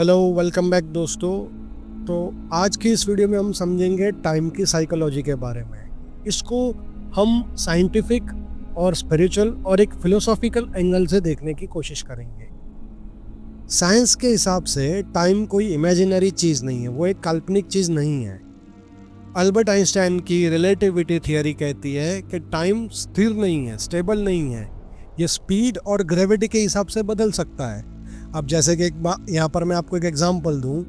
Hello, welcome back दोस्तों। तो आज की इस वीडियो में हम समझेंगे टाइम की साइकोलॉजी के बारे में। इसको हम साइंटिफिक और स्पिरिचुअल और एक फिलोसॉफिकल एंगल से देखने की कोशिश करेंगे। साइंस के हिसाब से टाइम कोई इमेजिनरी चीज़ नहीं है, वो एक काल्पनिक चीज़ नहीं है। अल्बर्ट आइंस्टाइन की रिलेटिविटी थियरी कहती है कि टाइम स्थिर नहीं है, स्टेबल नहीं है। ये स्पीड और ग्रेविटी के हिसाब से बदल सकता है। अब जैसे कि यहाँ पर मैं आपको एक एग्जांपल दूं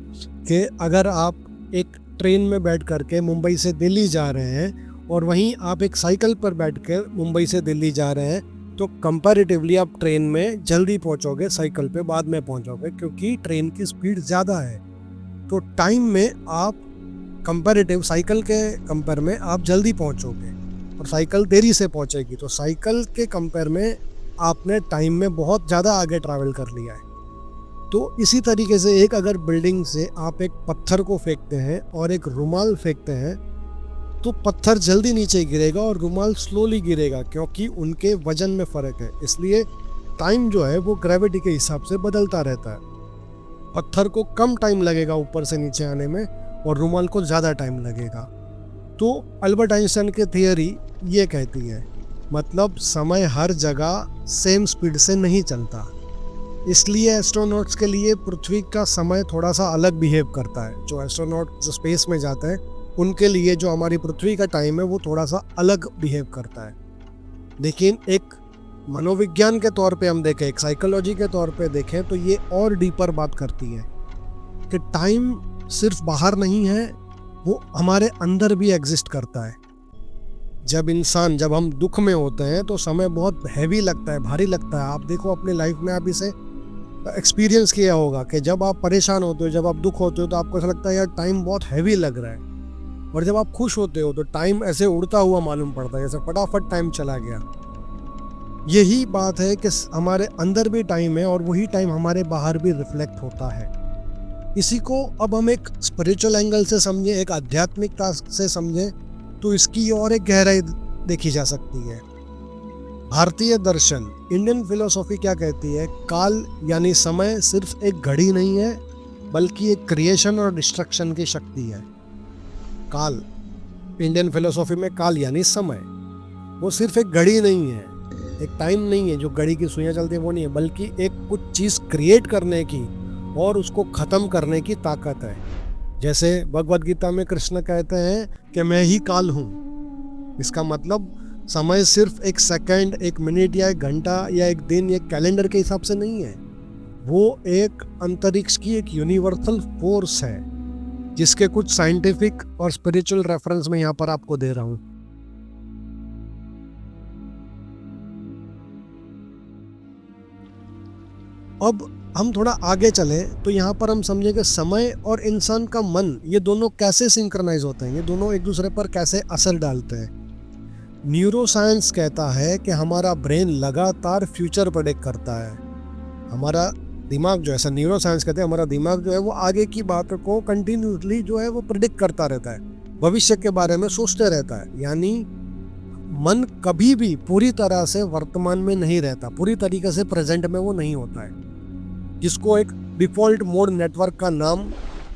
कि अगर आप एक ट्रेन में बैठ करके मुंबई से दिल्ली जा रहे हैं और वहीं आप एक साइकिल पर बैठ कर मुंबई से दिल्ली जा रहे हैं, तो कंपैरेटिवली आप ट्रेन में जल्दी पहुंचोगे, साइकिल पे बाद में पहुंचोगे, क्योंकि ट्रेन की स्पीड ज़्यादा है। तो टाइम में आप कंपैरेटिव साइकिल के कंपेयर में आप जल्दी पहुंचोगे और साइकिल देरी से पहुंचेगी। तो साइकिल के कंपेयर में आपने टाइम में बहुत ज़्यादा आगे ट्रैवल कर लिया है। तो इसी तरीके से एक अगर बिल्डिंग से आप एक पत्थर को फेंकते हैं और एक रुमाल फेंकते हैं, तो पत्थर जल्दी नीचे गिरेगा और रुमाल स्लोली गिरेगा, क्योंकि उनके वजन में फ़र्क है। इसलिए टाइम जो है वो ग्रेविटी के हिसाब से बदलता रहता है। पत्थर को कम टाइम लगेगा ऊपर से नीचे आने में और रुमाल को ज़्यादा टाइम लगेगा। तो अल्बर्ट आइंस्टाइन की थियरी ये कहती है, मतलब समय हर जगह सेम स्पीड से नहीं चलता। इसलिए एस्ट्रोनॉट्स के लिए पृथ्वी का समय थोड़ा सा अलग बिहेव करता है। जो एस्ट्रोनॉट जो स्पेस में जाते हैं उनके लिए जो हमारी पृथ्वी का टाइम है वो थोड़ा सा अलग बिहेव करता है। लेकिन एक मनोविज्ञान के तौर पे हम देखें, एक साइकोलॉजी के तौर पे देखें, तो ये और डीपर बात करती है कि टाइम सिर्फ बाहर नहीं है, वो हमारे अंदर भी एग्जिस्ट करता है। जब हम दुख में होते हैं तो समय बहुत हैवी लगता है, भारी लगता है। आप देखो अपनी लाइफ में, आप इसे एक्सपीरियंस किया होगा कि जब आप परेशान होते हो, जब आप दुख होते हो, तो आपको ऐसा लगता है यार टाइम बहुत हैवी लग रहा है। और जब आप खुश होते हो तो टाइम ऐसे उड़ता हुआ मालूम पड़ता है, जैसे फटाफट टाइम चला गया। यही बात है कि हमारे अंदर भी टाइम है और वही टाइम हमारे बाहर भी रिफ्लेक्ट होता है। इसी को अब हम एक स्पिरिचुअल एंगल से समझें, एक आध्यात्मिकता से समझें, तो इसकी और एक गहराई देखी जा सकती है। भारतीय दर्शन, इंडियन फिलोसॉफी क्या कहती है? काल यानी समय सिर्फ एक घड़ी नहीं है, बल्कि एक क्रिएशन और डिस्ट्रक्शन की शक्ति है। काल, इंडियन फिलोसॉफी में काल यानी समय, वो सिर्फ एक घड़ी नहीं है, एक टाइम नहीं है जो घड़ी की सुइयां चलती है, वो नहीं है, बल्कि एक कुछ चीज़ क्रिएट करने की और उसको ख़त्म करने की ताकत है। जैसे भगवद गीता में कृष्ण कहते हैं कि मैं ही काल हूँ। इसका मतलब समय सिर्फ एक सेकंड, एक मिनट या एक घंटा या एक दिन या एक कैलेंडर के हिसाब से नहीं है। वो एक अंतरिक्ष की एक यूनिवर्सल फोर्स है, जिसके कुछ साइंटिफिक और स्पिरिचुअल रेफरेंस मैं यहाँ पर आपको दे रहा हूँ। अब हम थोड़ा आगे चले तो यहाँ पर हम समझें कि समय और इंसान का मन, ये दोनों कैसे सिंक्रोनाइज होते हैं, ये दोनों एक दूसरे पर कैसे असर डालते हैं। न्यूरोसाइंस कहता है कि हमारा ब्रेन लगातार फ्यूचर प्रेडिक्ट करता है। हमारा दिमाग जो है, ऐसा न्यूरोसाइंस कहते हैं, हमारा दिमाग जो है वो आगे की बात को कंटिन्यूसली जो है वो प्रेडिक्ट करता रहता है, भविष्य के बारे में सोचते रहता है। यानी मन कभी भी पूरी तरह से वर्तमान में नहीं रहता, पूरी तरीके से प्रेजेंट में वो नहीं होता है, जिसको एक डिफ़ॉल्ट मोड नेटवर्क का नाम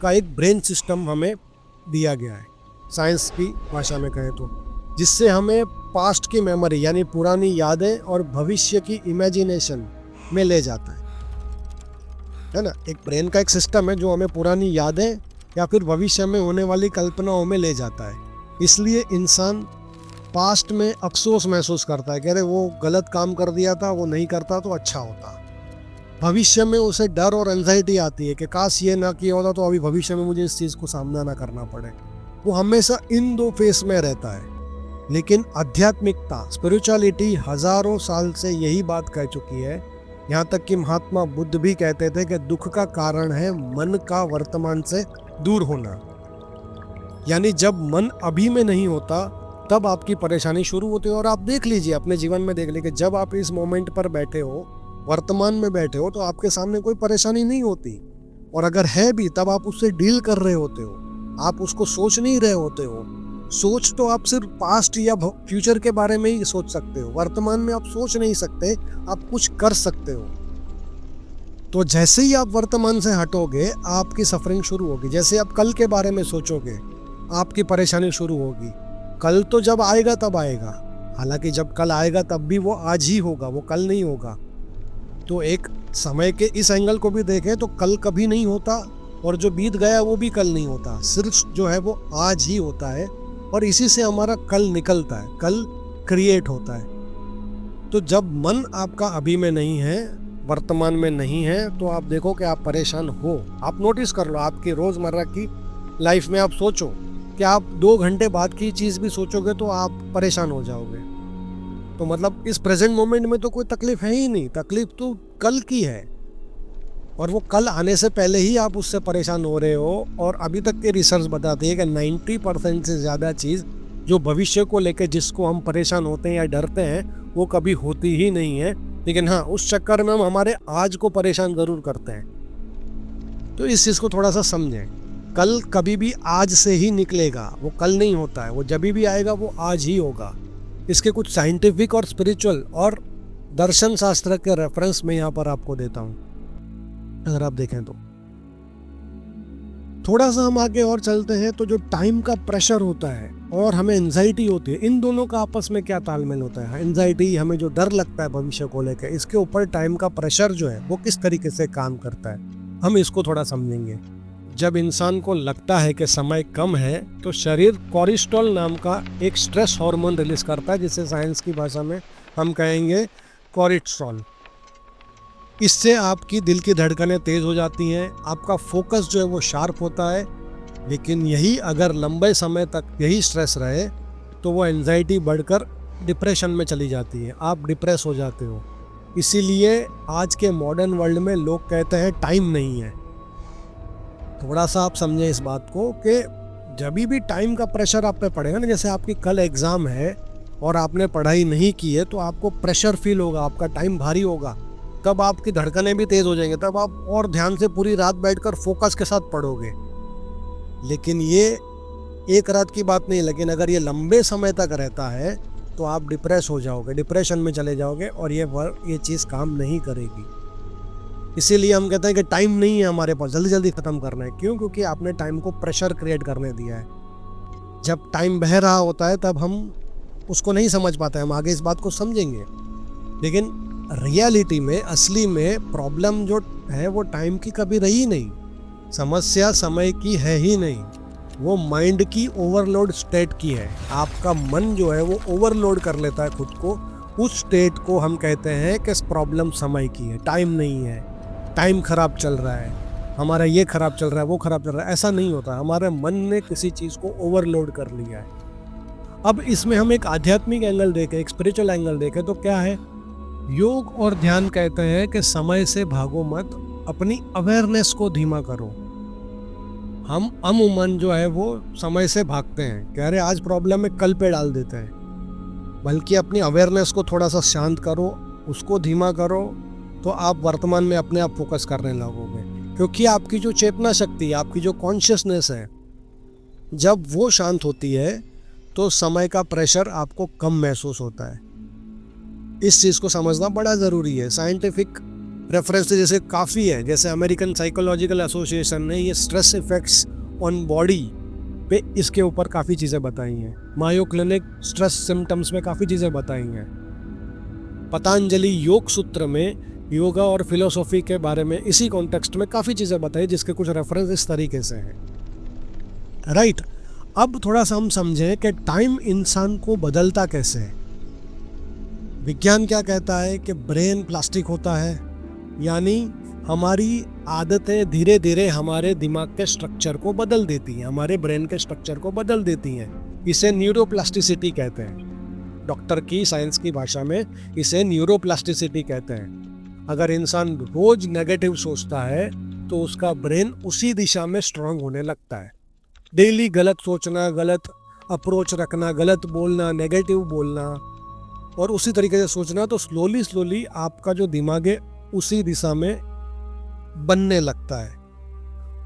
का एक ब्रेन सिस्टम हमें दिया गया है, साइंस की भाषा में कहें तो, जिससे हमें पास्ट की मेमोरी यानी पुरानी यादें और भविष्य की इमेजिनेशन में ले जाता है ना। एक ब्रेन का एक सिस्टम है जो हमें पुरानी यादें या फिर भविष्य में होने वाली कल्पनाओं में ले जाता है। इसलिए इंसान पास्ट में अफसोस महसूस करता है कि अरे वो गलत काम कर दिया था, वो नहीं करता तो अच्छा होता। भविष्य में उसे डर और एंजाइटी आती है कि काश ये ना किया होता तो अभी भविष्य में मुझे इस चीज़ को सामना ना करना पड़े। वो हमेशा इन दो फेस में रहता है। लेकिन आध्यात्मिकता, स्पिरिचुअलिटी हजारों साल से यही बात कह चुकी है। यहाँ तक कि महात्मा बुद्ध भी कहते थे कि दुख का कारण है मन का वर्तमान से दूर होना। यानी जब मन अभी में नहीं होता तब आपकी परेशानी शुरू होती है। और आप देख लीजिए, अपने जीवन में देख लीजिए, जब आप इस मोमेंट पर बैठे हो, वर्तमान में बैठे हो, तो आपके सामने कोई परेशानी नहीं होती, और अगर है भी तब आप उससे डील कर रहे होते हो, आप उसको सोच नहीं रहे होते हो। सोच तो आप सिर्फ पास्ट या फ्यूचर के बारे में ही सोच सकते हो, वर्तमान में आप सोच नहीं सकते, आप कुछ कर सकते हो। तो जैसे ही आप वर्तमान से हटोगे आपकी सफरिंग शुरू होगी। जैसे आप कल के बारे में सोचोगे आपकी परेशानी शुरू होगी। कल तो जब आएगा तब आएगा, हालांकि जब कल आएगा तब भी वो आज ही होगा, वो कल नहीं होगा। तो एक समय के इस एंगल को भी देखें तो कल कभी नहीं होता और जो बीत गया वो भी कल नहीं होता, सिर्फ जो है वो आज ही होता है और इसी से हमारा कल निकलता है, कल क्रिएट होता है। तो जब मन आपका अभी में नहीं है, वर्तमान में नहीं है, तो आप देखो कि आप परेशान हो। आप नोटिस कर लो आपकी रोज़मर्रा की लाइफ में, आप सोचो कि आप 2 घंटे बाद की चीज़ भी सोचोगे तो आप परेशान हो जाओगे। तो मतलब इस प्रेजेंट मोमेंट में तो कोई तकलीफ है ही नहीं, तकलीफ तो कल की है और वो कल आने से पहले ही आप उससे परेशान हो रहे हो। और अभी तक के रिसर्च बताती है कि 90% से ज़्यादा चीज़ जो भविष्य को लेकर जिसको हम परेशान होते हैं या डरते हैं वो कभी होती ही नहीं है, लेकिन हाँ उस चक्कर में हम हमारे आज को परेशान ज़रूर करते हैं। तो इस चीज़ को थोड़ा सा समझें, कल कभी भी आज से ही निकलेगा, वो कल नहीं होता है, वो जब भी आएगा वो आज ही होगा। इसके कुछ साइंटिफिक और स्पिरिचुअल और दर्शन शास्त्र के रेफरेंस में यहाँ पर आपको देता हूँ, अगर आप देखें तो। थोड़ा सा हम आगे और चलते हैं तो जो टाइम का प्रेशर होता है और हमें एंजाइटी होती है, इन दोनों का आपस में क्या तालमेल होता है। एंजाइटी, हमें जो डर लगता है भविष्य को लेकर, इसके ऊपर टाइम का प्रेशर जो है वो किस तरीके से काम करता है, हम इसको थोड़ा समझेंगे। जब इंसान को लगता है कि समय कम है तो शरीर कोर्टिसोल नाम का एक स्ट्रेस हार्मोन रिलीज करता है, जिसे साइंस की भाषा में हम कहेंगे कोर्टिसोल। इससे आपकी दिल की धड़कनें तेज़ हो जाती हैं, आपका फोकस जो है वो शार्प होता है। लेकिन यही अगर लंबे समय तक यही स्ट्रेस रहे तो वो एंजाइटी बढ़कर डिप्रेशन में चली जाती है, आप डिप्रेस हो जाते हो। इसीलिए आज के मॉडर्न वर्ल्ड में लोग कहते हैं टाइम नहीं है। थोड़ा सा आप समझें इस बात को कि जब भी टाइम का प्रेशर आप पे पड़ेगा ना, जैसे आपकी कल एग्ज़ाम है और आपने पढ़ाई नहीं की है तो आपको प्रेशर फील होगा, आपका टाइम भारी होगा, तब आपकी धड़कनें भी तेज़ हो जाएंगी, तब आप और ध्यान से पूरी रात बैठकर फोकस के साथ पढ़ोगे। लेकिन ये एक रात की बात नहीं, लेकिन अगर ये लंबे समय तक रहता है तो आप डिप्रेस हो जाओगे, डिप्रेशन में चले जाओगे और ये चीज़ काम नहीं करेगी। इसीलिए हम कहते हैं कि टाइम नहीं है हमारे पास, जल्दी जल्दी ख़त्म करना है। क्यों? क्योंकि आपने टाइम को प्रेशर क्रिएट करने दिया है। जब टाइम बह रहा होता है तब हम उसको नहीं समझ पाते, हम आगे इस बात को समझेंगे। लेकिन रियलिटी में, असली में प्रॉब्लम जो है वो टाइम की कभी रही नहीं, समस्या समय की है ही नहीं, वो माइंड की ओवरलोड स्टेट की है। आपका मन जो है वो ओवरलोड कर लेता है खुद को, उस स्टेट को हम कहते हैं कि प्रॉब्लम समय की है, टाइम नहीं है। टाइम खराब चल रहा है, हमारा ये खराब चल रहा है, वो खराब चल रहा है, ऐसा नहीं होता। हमारे मन ने किसी चीज़ को ओवरलोड कर लिया है। अब इसमें हम एक आध्यात्मिक एंगल देखें, एक स्पिरिचुअल एंगल देखें तो क्या है, योग और ध्यान कहते हैं कि समय से भागो मत, अपनी अवेयरनेस को धीमा करो। हम अमूमन जो है वो समय से भागते हैं, कह रहे आज प्रॉब्लम है कल पे डाल देते हैं, बल्कि अपनी अवेयरनेस को थोड़ा सा शांत करो, उसको धीमा करो, तो आप वर्तमान में अपने आप फोकस करने लगोगे। क्योंकि आपकी जो चेतना शक्ति, आपकी जो कॉन्शियसनेस है, जब वो शांत होती है तो समय का प्रेशर आपको कम महसूस होता है। इस चीज़ को समझना बड़ा ज़रूरी है। साइंटिफिक रेफरेंस जैसे काफ़ी है, जैसे अमेरिकन साइकोलॉजिकल एसोसिएशन ने ये स्ट्रेस इफेक्ट्स ऑन बॉडी पे इसके ऊपर काफ़ी चीज़ें बताई हैं। मायो क्लिनिक स्ट्रेस सिम्टम्स में काफ़ी चीज़ें बताई हैं। पतंजलि योग सूत्र में योगा और फिलोसॉफी के बारे में इसी कॉन्टेक्स्ट में काफ़ी चीज़ें बताई, जिसके कुछ रेफरेंस इस तरीके से हैं। राइट, अब थोड़ा सा हम समझें कि टाइम इंसान को बदलता कैसे है। विज्ञान क्या कहता है कि ब्रेन प्लास्टिक होता है, यानी हमारी आदतें धीरे धीरे हमारे दिमाग के स्ट्रक्चर को बदल देती हैं, हमारे ब्रेन के स्ट्रक्चर को बदल देती हैं। इसे न्यूरोप्लास्टिसिटी कहते हैं, डॉक्टर की साइंस की भाषा में इसे न्यूरोप्लास्टिसिटी कहते हैं। अगर इंसान रोज नेगेटिव सोचता है तो उसका ब्रेन उसी दिशा में स्ट्रांग होने लगता है। डेली गलत सोचना, गलत अप्रोच रखना, गलत बोलना, नेगेटिव बोलना और उसी तरीके से सोचना, तो स्लोली आपका जो दिमाग है उसी दिशा में बनने लगता है।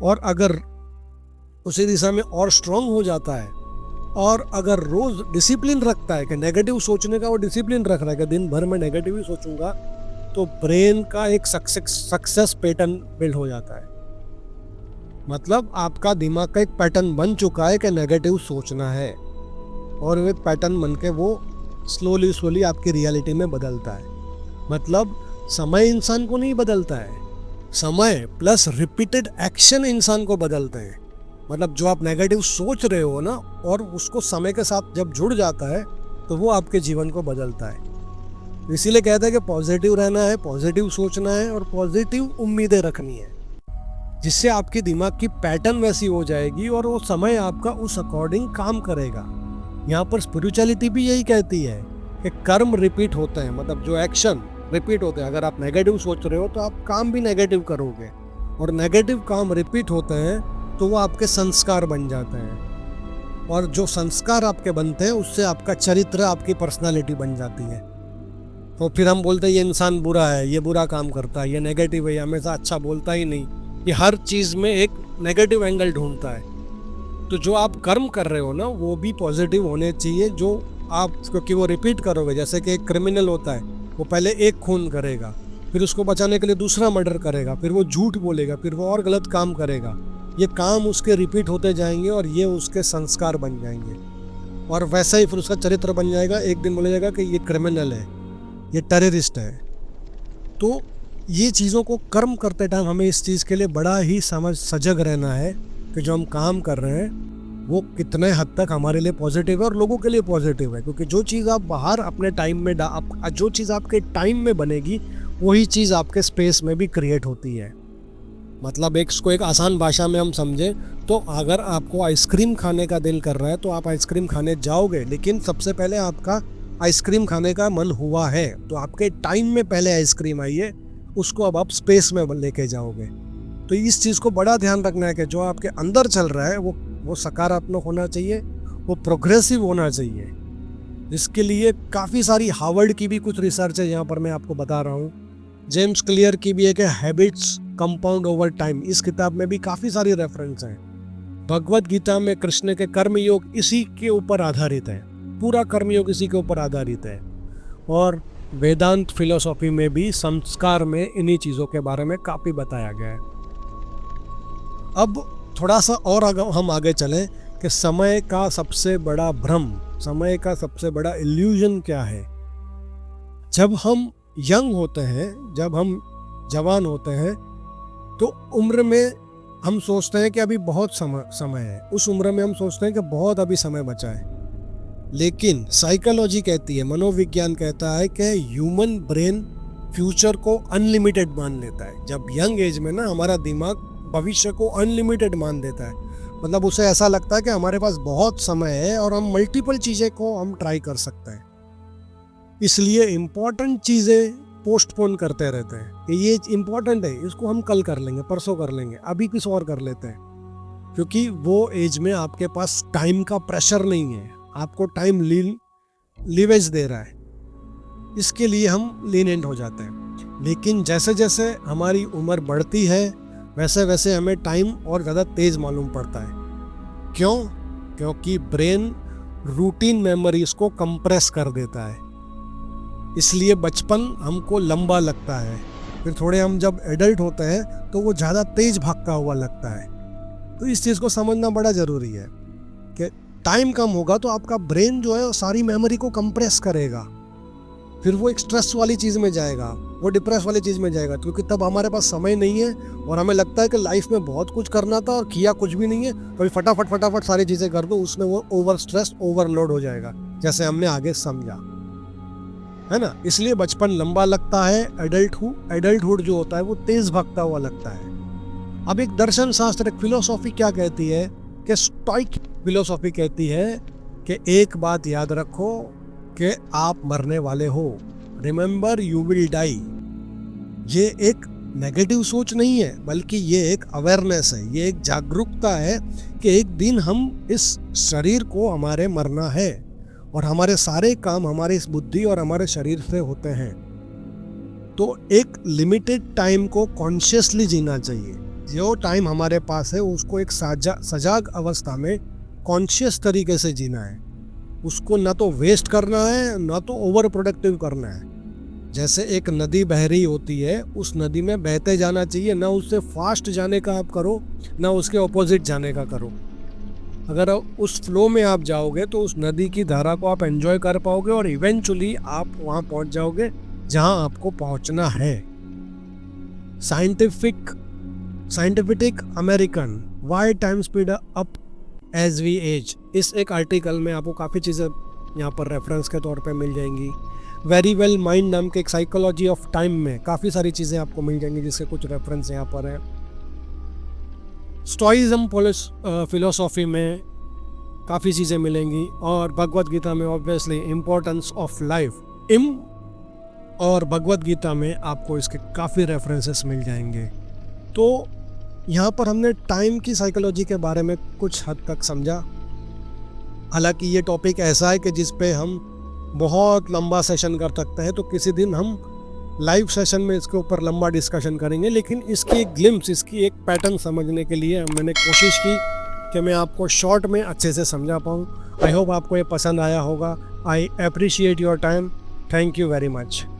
और अगर उसी दिशा में और स्ट्रांग हो जाता है और अगर रोज डिसिप्लिन रखता है कि नेगेटिव सोचने का, वो डिसिप्लिन रख रहा है कि दिन भर में नेगेटिव ही सोचूंगा, तो ब्रेन का एक सक्सेस पैटर्न बिल्ड हो जाता है। मतलब आपका दिमाग का एक पैटर्न बन चुका है कि नेगेटिव सोचना है, और वो पैटर्न बन के वो स्लोली आपकी रियलिटी में बदलता है। मतलब समय इंसान को नहीं बदलता है, समय प्लस रिपीटेड एक्शन इंसान को बदलते हैं। मतलब जो आप नेगेटिव सोच रहे हो ना, और उसको समय के साथ जब जुड़ जाता है तो वो आपके जीवन को बदलता है। इसीलिए कहते हैं कि पॉजिटिव रहना है, पॉजिटिव सोचना है और पॉजिटिव उम्मीदें रखनी है, जिससे आपके दिमाग की पैटर्न वैसी हो जाएगी और वो समय आपका उस अकॉर्डिंग काम करेगा। यहाँ पर स्पिरिचुअलिटी भी यही कहती है कि कर्म रिपीट होते हैं, मतलब जो एक्शन रिपीट होते हैं। अगर आप नेगेटिव सोच रहे हो तो आप काम भी नेगेटिव करोगे, और नेगेटिव काम रिपीट होते हैं तो वो आपके संस्कार बन जाते हैं, और जो संस्कार आपके बनते हैं उससे आपका चरित्र, आपकी पर्सनालिटी बन जाती है। तो फिर हम बोलते हैं ये इंसान बुरा है, ये बुरा काम करता है, ये नेगेटिव है, ये हमेशा अच्छा बोलता ही नहीं, ये हर चीज़ में एक नेगेटिव एंगल ढूंढता है। तो जो आप कर्म कर रहे हो ना, वो भी पॉजिटिव होने चाहिए, जो आप, क्योंकि वो रिपीट करोगे। जैसे कि एक क्रिमिनल होता है, वो पहले एक खून करेगा, फिर उसको बचाने के लिए दूसरा मर्डर करेगा, फिर वो झूठ बोलेगा, फिर वो और गलत काम करेगा। ये काम उसके रिपीट होते जाएंगे और ये उसके संस्कार बन जाएंगे, और वैसा ही फिर उसका चरित्र बन जाएगा। एक दिन बोला जाएगा कि ये क्रिमिनल है, ये टेररिस्ट है। तो ये चीज़ों को कर्म करते टाइम हमें इस चीज़ के लिए बड़ा ही सजग रहना है कि जो हम काम कर रहे हैं वो कितने हद तक हमारे लिए पॉजिटिव है और लोगों के लिए पॉजिटिव है। क्योंकि जो चीज़ आप बाहर अपने टाइम में जो चीज़ आपके टाइम में बनेगी, वही चीज़ आपके स्पेस में भी क्रिएट होती है। मतलब इसको एक आसान भाषा में हम समझें तो अगर आपको आइसक्रीम खाने का दिल कर रहा है तो आप आइसक्रीम खाने जाओगे, लेकिन सबसे पहले आपका आइसक्रीम खाने का मन हुआ है तो आपके टाइम में पहले आइसक्रीम आई है, उसको अब आप स्पेस में लेके जाओगे। तो इस चीज़ को बड़ा ध्यान रखना है कि जो आपके अंदर चल रहा है वो सकारात्मक होना चाहिए, वो प्रोग्रेसिव होना चाहिए। इसके लिए काफ़ी सारी हार्वर्ड की भी कुछ रिसर्च है, यहाँ पर मैं आपको बता रहा हूँ। जेम्स क्लियर की भी एक हैबिट्स कंपाउंड ओवर टाइम, इस किताब में भी काफ़ी सारी रेफरेंस हैं। भगवत गीता में कृष्ण के कर्मयोग इसी के ऊपर आधारित है, पूरा कर्मयोग इसी के ऊपर आधारित है। और वेदांत फिलोसॉफी में भी संस्कार में इन्हीं चीज़ों के बारे में काफ़ी बताया गया है। अब थोड़ा सा और हम आगे चलें कि समय का सबसे बड़ा भ्रम, समय का सबसे बड़ा इल्यूजन क्या है। जब हम यंग होते हैं, जब हम जवान होते हैं, तो उम्र में हम सोचते हैं कि अभी बहुत समय है। उस उम्र में हम सोचते हैं कि बहुत अभी समय बचा है। लेकिन साइकोलॉजी कहती है, मनोविज्ञान कहता है कि ह्यूमन ब्रेन फ्यूचर को अनलिमिटेड मान लेता है। जब यंग एज में ना हमारा दिमाग भविष्य को अनलिमिटेड मान देता है, मतलब उसे ऐसा लगता है कि हमारे पास बहुत समय है और हम मल्टीपल चीज़ें को हम ट्राई कर सकते हैं। इसलिए इम्पॉर्टेंट चीज़ें पोस्टपोन करते रहते हैं कि ये इम्पॉर्टेंट है, इसको हम कल कर लेंगे, परसों कर लेंगे, अभी कुछ और कर लेते हैं। क्योंकि वो एज में आपके पास टाइम का प्रेशर नहीं है, आपको टाइम लीवेज दे रहा है, इसके लिए हम लीनिएंट हो जाते हैं। लेकिन जैसे जैसे हमारी उम्र बढ़ती है वैसे वैसे हमें टाइम और ज़्यादा तेज़ मालूम पड़ता है। क्यों? क्योंकि ब्रेन रूटीन मेमोरीज को कंप्रेस कर देता है। इसलिए बचपन हमको लंबा लगता है, फिर थोड़े हम जब एडल्ट होते हैं तो वो ज़्यादा तेज भागता हुआ लगता है। तो इस चीज़ को समझना बड़ा ज़रूरी है कि टाइम कम होगा तो आपका ब्रेन जो है वो सारी मेमोरी को कंप्रेस करेगा, फिर वो एक स्ट्रेस वाली चीज़ में जाएगा, वो डिप्रेस वाली चीज़ में जाएगा। क्योंकि तब हमारे पास समय नहीं है और हमें लगता है कि लाइफ में बहुत कुछ करना था और किया कुछ भी नहीं है, तो फटाफट सारी चीज़ें कर दो, उसमें वो ओवर स्ट्रेस, ओवरलोड हो जाएगा, जैसे हमने आगे समझा, है ना। इसलिए बचपन लंबा लगता है, एडल्टहुड जो होता है वो तेज भागता हुआ लगता है। अब एक दर्शन शास्त्र, एक फिलोसॉफी क्या कहती है कि स्टोइक फिलोसॉफी कहती है कि एक बात याद रखो कि आप मरने वाले हो, रिमेंबर यू विल डाई। ये एक नेगेटिव सोच नहीं है, बल्कि ये एक अवेयरनेस है, ये एक जागरूकता है कि एक दिन हम इस शरीर को हमारे मरना है और हमारे सारे काम हमारे इस बुद्धि और हमारे शरीर से होते हैं। तो एक लिमिटेड टाइम को कॉन्शियसली जीना चाहिए। जो टाइम हमारे पास है उसको एक सजाग अवस्था में कॉन्शियस तरीके से जीना है। उसको ना तो वेस्ट करना है, ना तो ओवर प्रोडक्टिव करना है। जैसे एक नदी बह रही होती है, उस नदी में बहते जाना चाहिए, ना उससे फास्ट जाने का आप करो, ना उसके ऑपोजिट जाने का करो। अगर उस फ्लो में आप जाओगे तो उस नदी की धारा को आप एंजॉय कर पाओगे और इवेंचुअली आप वहाँ पहुँच जाओगे जहाँ आपको पहुँचना है। Scientific American, why time speed up as we age, इस एक आर्टिकल में आपको काफ़ी चीज़ें यहाँ पर रेफरेंस के तौर पे मिल जाएंगी। वेरी वेल माइंड नाम के एक साइकोलॉजी ऑफ टाइम में काफ़ी सारी चीज़ें आपको मिल जाएंगी जिसके कुछ रेफरेंस यहाँ पर हैं। स्टोइज्म फिलोसॉफी में काफ़ी चीज़ें मिलेंगी और भगवत गीता में ऑब्वियसली इम्पोर्टेंस ऑफ लाइफ और भगवत गीता में आपको इसके काफ़ी रेफरेंसेस मिल जाएंगे। तो यहाँ पर हमने टाइम की साइकोलॉजी के बारे में कुछ हद तक समझा। हालांकि ये टॉपिक ऐसा है कि जिस पे हम बहुत लंबा सेशन कर सकते हैं, तो किसी दिन हम लाइव सेशन में इसके ऊपर लंबा डिस्कशन करेंगे, लेकिन इसकी एक ग्लिम्स, इसकी एक पैटर्न समझने के लिए मैंने कोशिश की कि मैं आपको शॉर्ट में अच्छे से समझा पाऊँ। आई होप आपको ये पसंद आया होगा। I appreciate your time. Thank you very much.